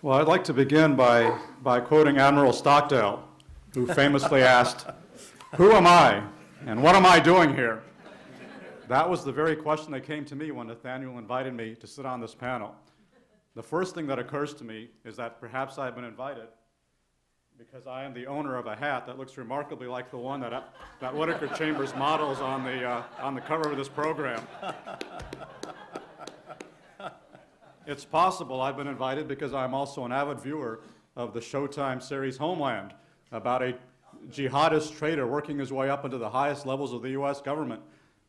Well, I'd like to begin by quoting Admiral Stockdale, who famously asked, "Who am I, and what am I doing here?" That was the very question that came to me when Nathaniel invited me to sit on this panel. The first thing that occurs to me is that perhaps I've been invited because I am the owner of a hat that looks remarkably like the one that Whittaker Chambers models on the cover of this program. It's possible I've been invited because I'm also an avid viewer of the Showtime series Homeland, about a jihadist traitor working his way up into the highest levels of the U.S. government,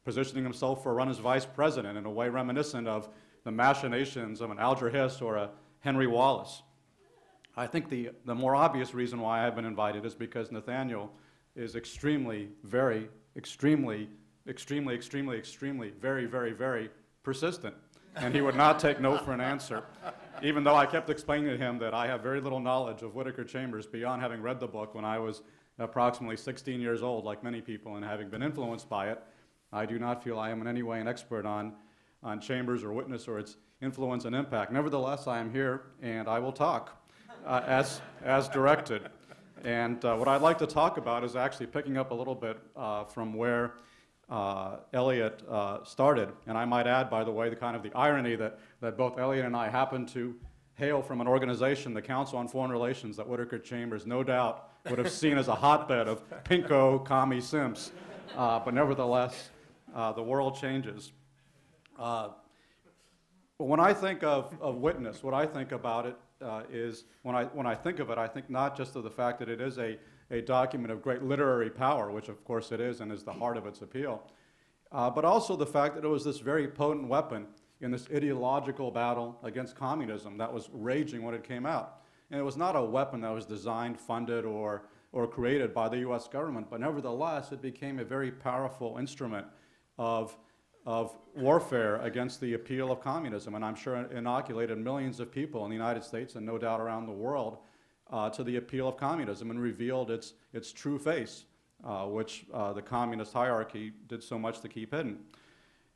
positioning himself for a run as vice president in a way reminiscent of the machinations of an Alger Hiss or a Henry Wallace. I think the more obvious reason why I've been invited is because Nathaniel is extremely, very persistent. And he would not take no for an answer, even though I kept explaining to him that I have very little knowledge of Whittaker Chambers beyond having read the book when I was approximately 16 years old, like many people, and having been influenced by it. I do not feel I am in any way an expert on Chambers or Witness or its influence and impact. Nevertheless, I am here, and I will talk as directed. And what I'd like to talk about is actually picking up a little bit from where Elliot started. And I might add, by the way, the irony that both Elliot and I happen to hail from an organization, the Council on Foreign Relations, that Whittaker Chambers no doubt would have seen as a hotbed of pinko commie simps. But nevertheless, the world changes. But when I think of Witness, what I think about it is, when I think of it, I think not just of the fact that it is a document of great literary power, which of course it is and is the heart of its appeal, but also the fact that it was this very potent weapon in this ideological battle against communism that was raging when it came out. And it was not a weapon that was designed, funded, or created by the U.S. government, but nevertheless it became a very powerful instrument of warfare against the appeal of communism, and I'm sure inoculated millions of people in the United States and no doubt around the world to the appeal of communism, and revealed its true face, which the communist hierarchy did so much to keep hidden.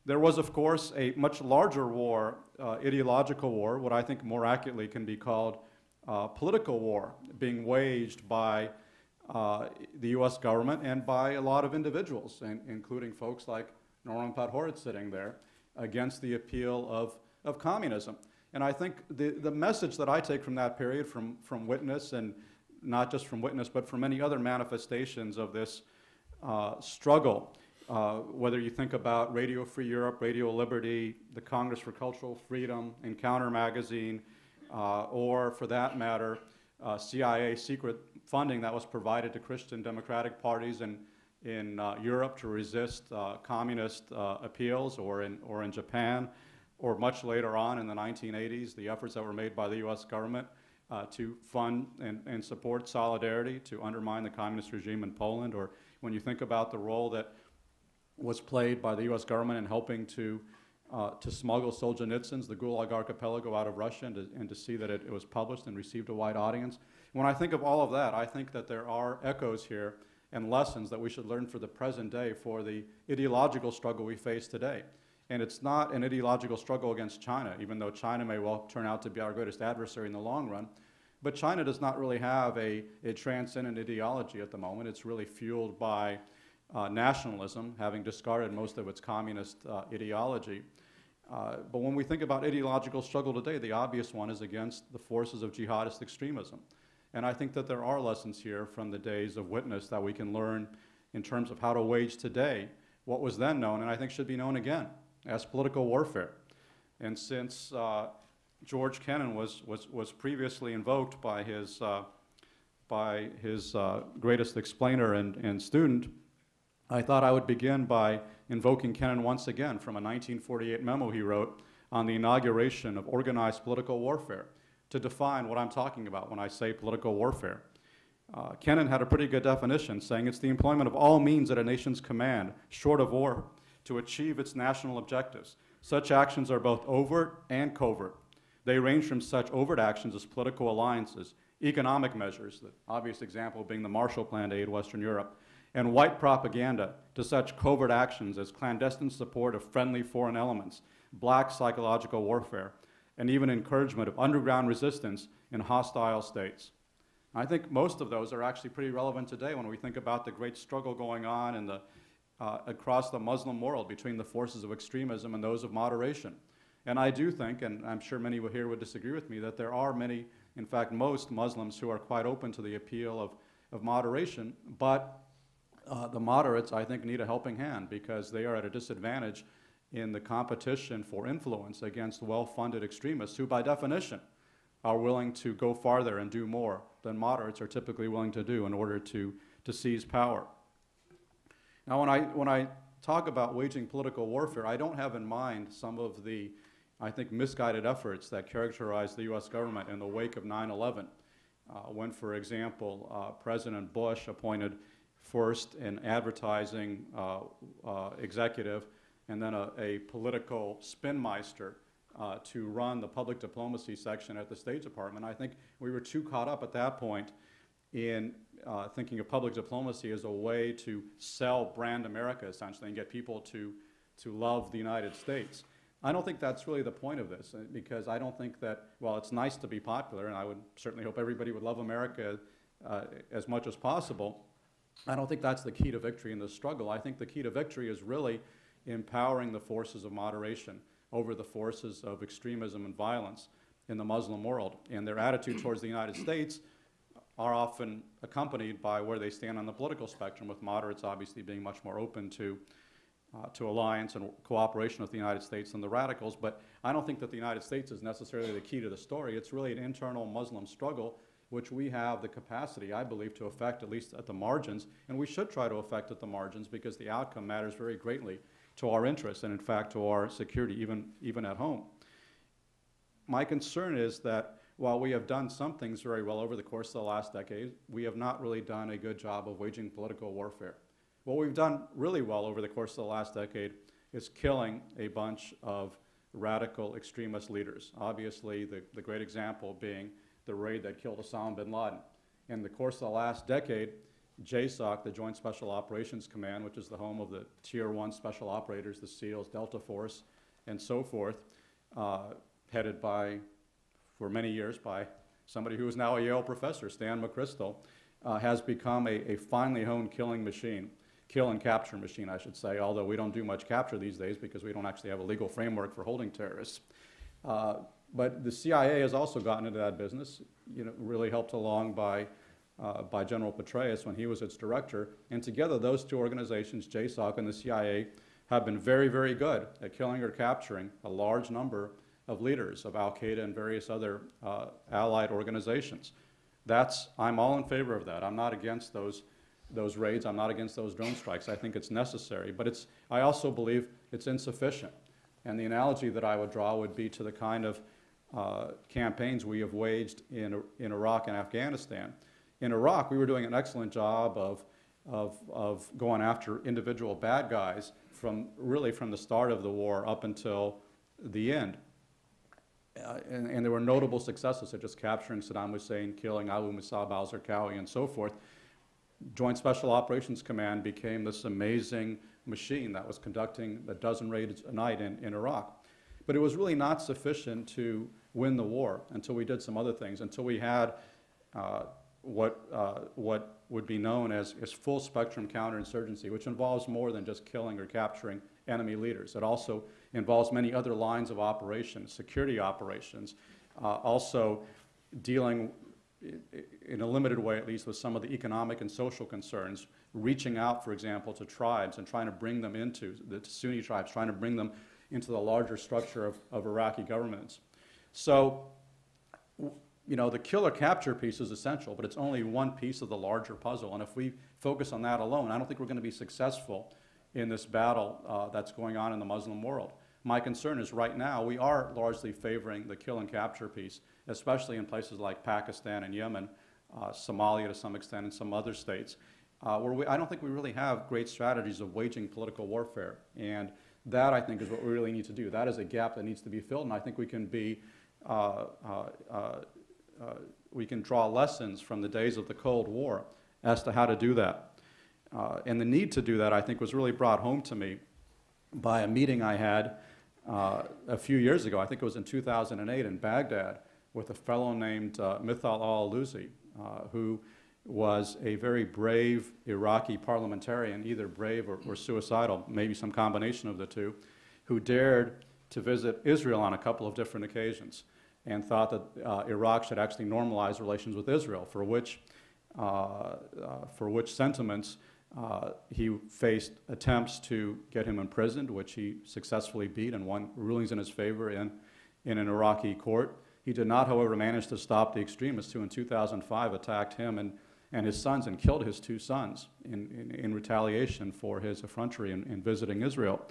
There was, of course, a much larger war, ideological war, what I think more accurately can be called political war, being waged by the U.S. government and by a lot of individuals, including folks like Norman Podhoretz sitting there, against the appeal of communism. And I think the message that I take from that period, from Witness, and not just from Witness, but from many other manifestations of this struggle, whether you think about Radio Free Europe, Radio Liberty, the Congress for Cultural Freedom, Encounter magazine, or for that matter, CIA secret funding that was provided to Christian democratic parties in Europe to resist communist appeals, or in Japan, or much later on in the 1980s, the efforts that were made by the U.S. government to fund and support Solidarity to undermine the communist regime in Poland, or when you think about the role that was played by the U.S. government in helping to smuggle Solzhenitsyn's The Gulag Archipelago out of Russia, and to see that it was published and received a wide audience. When I think of all of that, I think that there are echoes here and lessons that we should learn for the present day for the ideological struggle we face today. And it's not an ideological struggle against China, even though China may well turn out to be our greatest adversary in the long run. But China does not really have a transcendent ideology at the moment. It's really fueled by nationalism, having discarded most of its communist ideology. But when we think about ideological struggle today, the obvious one is against the forces of jihadist extremism. And I think that there are lessons here from the days of Witness that we can learn in terms of how to wage today what was then known, and I think should be known again, as political warfare. And since George Kennan was previously invoked by his greatest explainer and student, I thought I would begin by invoking Kennan once again from a 1948 memo he wrote on the inauguration of organized political warfare, to define what I'm talking about when I say political warfare. Kennan had a pretty good definition, saying it's the employment of all means at a nation's command, short of war, to achieve its national objectives. Such actions are both overt and covert. They range from such overt actions as political alliances, economic measures, the obvious example being the Marshall Plan to aid Western Europe, and white propaganda, to such covert actions as clandestine support of friendly foreign elements, black psychological warfare, and even encouragement of underground resistance in hostile states. I think most of those are actually pretty relevant today when we think about the great struggle going on in across the Muslim world between the forces of extremism and those of moderation. And I do think, and I'm sure many here would disagree with me, that there are many, in fact most Muslims who are quite open to the appeal of moderation, but the moderates, I think, need a helping hand because they are at a disadvantage in the competition for influence against well-funded extremists who, by definition, are willing to go farther and do more than moderates are typically willing to do in order to seize power. Now, when I talk about waging political warfare, I don't have in mind some of the, I think, misguided efforts that characterized the U.S. government in the wake of 9/11, when, for example, President Bush appointed first an advertising executive and then a political spinmeister to run the public diplomacy section at the State Department. I think we were too caught up at that point in thinking of public diplomacy as a way to sell brand America, essentially, and get people to love the United States. I don't think that's really the point of this, because I don't think that, while it's nice to be popular, and I would certainly hope everybody would love America as much as possible, I don't think that's the key to victory in this struggle. I think the key to victory is really empowering the forces of moderation over the forces of extremism and violence in the Muslim world. And their attitude towards the United States are often accompanied by where they stand on the political spectrum, with moderates obviously being much more open to alliance and cooperation with the United States than the radicals. But I don't think that the United States is necessarily the key to the story. It's really an internal Muslim struggle, which we have the capacity, I believe, to affect, at least at the margins, and we should try to affect at the margins because the outcome matters very greatly to our interests and, in fact, to our security, even at home. My concern is that while we have done some things very well over the course of the last decade, we have not really done a good job of waging political warfare. What we've done really well over the course of the last decade is killing a bunch of radical extremist leaders. Obviously, the great example being the raid that killed Osama bin Laden. In the course of the last decade, JSOC, the Joint Special Operations Command, which is the home of the Tier 1 special operators, the SEALs, Delta Force, and so forth, headed by, for many years, by somebody who is now a Yale professor, Stan McChrystal, has become a finely honed killing machine, kill and capture machine, I should say, although we don't do much capture these days because we don't actually have a legal framework for holding terrorists. But the CIA has also gotten into that business, really helped along by General Petraeus when he was its director. And together, those two organizations, JSOC and the CIA, have been very, very good at killing or capturing a large number of leaders of Al-Qaeda and various other allied organizations. I'm all in favor of that. I'm not against those raids. I'm not against those drone strikes. I think it's necessary. But I also believe it's insufficient. And the analogy that I would draw would be to the kind of campaigns we have waged in Iraq and Afghanistan. In Iraq, we were doing an excellent job of going after individual bad guys from the start of the war up until the end. And there were notable successes, such as capturing Saddam Hussein, killing Abu Musab al-Zarqawi, and so forth. Joint Special Operations Command became this amazing machine that was conducting a dozen raids a night in Iraq. But it was really not sufficient to win the war until we did some other things, until we had what would be known as full spectrum counterinsurgency, which involves more than just killing or capturing enemy leaders. It also involves many other lines of operations, security operations, also dealing in a limited way at least with some of the economic and social concerns, reaching out, for example, to tribes and trying to bring them into the Sunni tribes, trying to bring them into the larger structure of Iraqi governments. So, the kill or capture piece is essential, but it's only one piece of the larger puzzle. And if we focus on that alone, I don't think we're going to be successful in this battle that's going on in the Muslim world. My concern is right now we are largely favoring the kill and capture piece, especially in places like Pakistan and Yemen, Somalia to some extent, and some other states, where I don't think we really have great strategies of waging political warfare. And that, I think, is what we really need to do. That is a gap that needs to be filled, and I think we can we can draw lessons from the days of the Cold War as to how to do that. And the need to do that, I think, was really brought home to me by a meeting I had a few years ago, I think it was in 2008 in Baghdad, with a fellow named Mithal al-Alusi, who was a very brave Iraqi parliamentarian, either brave or suicidal, maybe some combination of the two, who dared to visit Israel on a couple of different occasions and thought that Iraq should actually normalize relations with Israel, for which sentiments he faced attempts to get him imprisoned, which he successfully beat and won rulings in his favor in an Iraqi court. He did not, however, manage to stop the extremists who in 2005 attacked him and his sons and killed his two sons in retaliation for his effrontery in visiting Israel.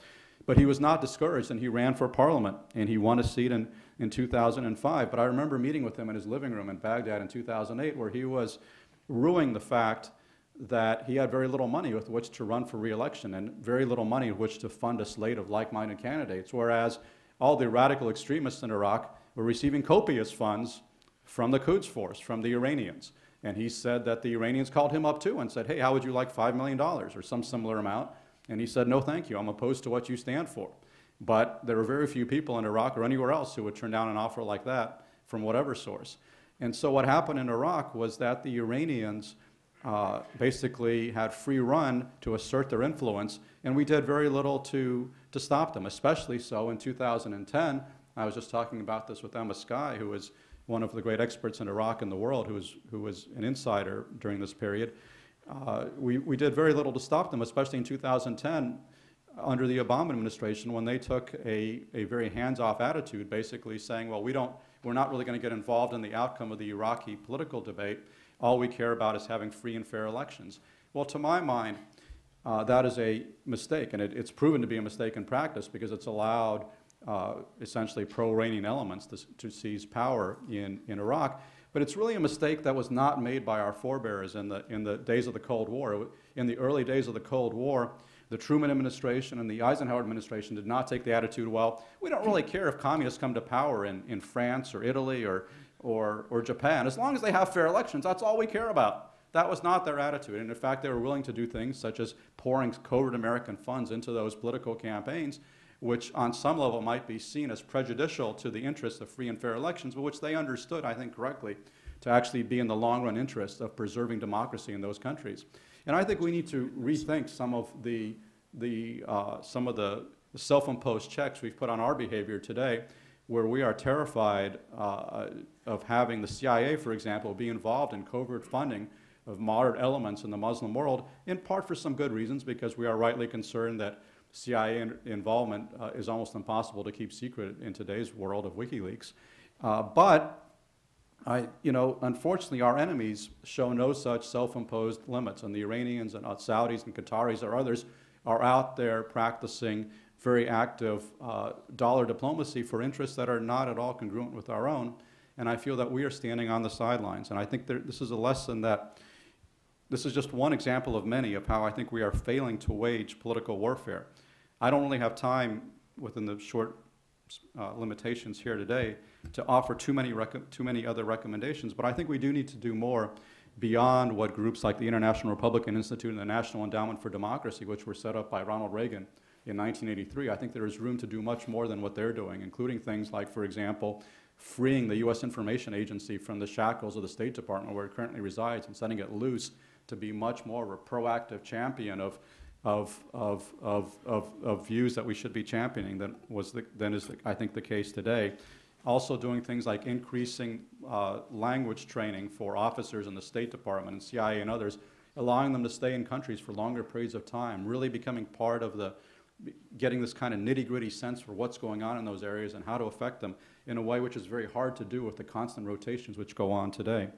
But he was not discouraged, and he ran for parliament, and he won a seat in 2005. But I remember meeting with him in his living room in Baghdad in 2008, where he was rueing the fact that he had very little money with which to run for re-election and very little money with which to fund a slate of like-minded candidates, whereas all the radical extremists in Iraq were receiving copious funds from the Quds Force, from the Iranians. And he said that the Iranians called him up too and said, hey, how would you like $5 million or some similar amount? And he said, no, thank you. I'm opposed to what you stand for. But there were very few people in Iraq or anywhere else who would turn down an offer like that from whatever source. And so what happened in Iraq was that the Iranians basically had free run to assert their influence, and we did very little to stop them, especially so in 2010. I was just talking about this with Emma Skye, who is one of the great experts in Iraq in the world, who was an insider during this period. We did very little to stop them, especially in 2010 under the Obama administration, when they took a very hands-off attitude, basically saying, well, we're not really going to get involved in the outcome of the Iraqi political debate. All we care about is having free and fair elections. Well, to my mind, that is a mistake, and it's proven to be a mistake in practice because it's allowed essentially pro-Iranian elements to seize power in Iraq. But it's really a mistake that was not made by our forebears in the days of the Cold War. In the early days of the Cold War, the Truman administration and the Eisenhower administration did not take the attitude, well, we don't really care if communists come to power in France or Italy or Japan. As long as they have fair elections, that's all we care about. That was not their attitude. And in fact, they were willing to do things such as pouring covert American funds into those political campaigns, which on some level might be seen as prejudicial to the interests of free and fair elections, but which they understood, I think correctly, to actually be in the long-run interest of preserving democracy in those countries. And I think we need to rethink some of the self-imposed checks we've put on our behavior today, where we are terrified of having the CIA, for example, be involved in covert funding of moderate elements in the Muslim world, in part for some good reasons, because we are rightly concerned that CIA involvement is almost impossible to keep secret in today's world of WikiLeaks. But unfortunately, our enemies show no such self-imposed limits, and the Iranians and Saudis and Qataris or others are out there practicing very active dollar diplomacy for interests that are not at all congruent with our own. And I feel that we are standing on the sidelines. And I think this is a lesson that this is just one example of many of how I think we are failing to wage political warfare. I don't really have time within the short limitations here today to offer too many other recommendations, but I think we do need to do more beyond what groups like the International Republican Institute and the National Endowment for Democracy, which were set up by Ronald Reagan in 1983. I think there is room to do much more than what they're doing, including things like, for example, freeing the U.S. Information Agency from the shackles of the State Department where it currently resides and setting it loose to be much more of a proactive champion of views that we should be championing than is, I think, the case today. Also doing things like increasing language training for officers in the State Department and CIA and others, allowing them to stay in countries for longer periods of time, really becoming part of getting this kind of nitty-gritty sense for what's going on in those areas and how to affect them in a way which is very hard to do with the constant rotations which go on today.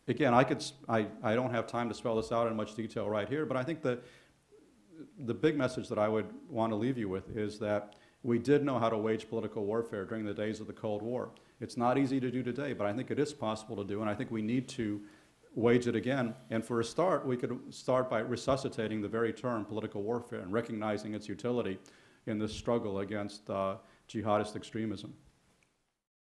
Again, I don't have time to spell this out in much detail right here, but I think the big message that I would want to leave you with is that we did know how to wage political warfare during the days of the Cold War. It's not easy to do today, but I think it is possible to do, and I think we need to wage it again. And for a start, we could start by resuscitating the very term political warfare and recognizing its utility in this struggle against jihadist extremism.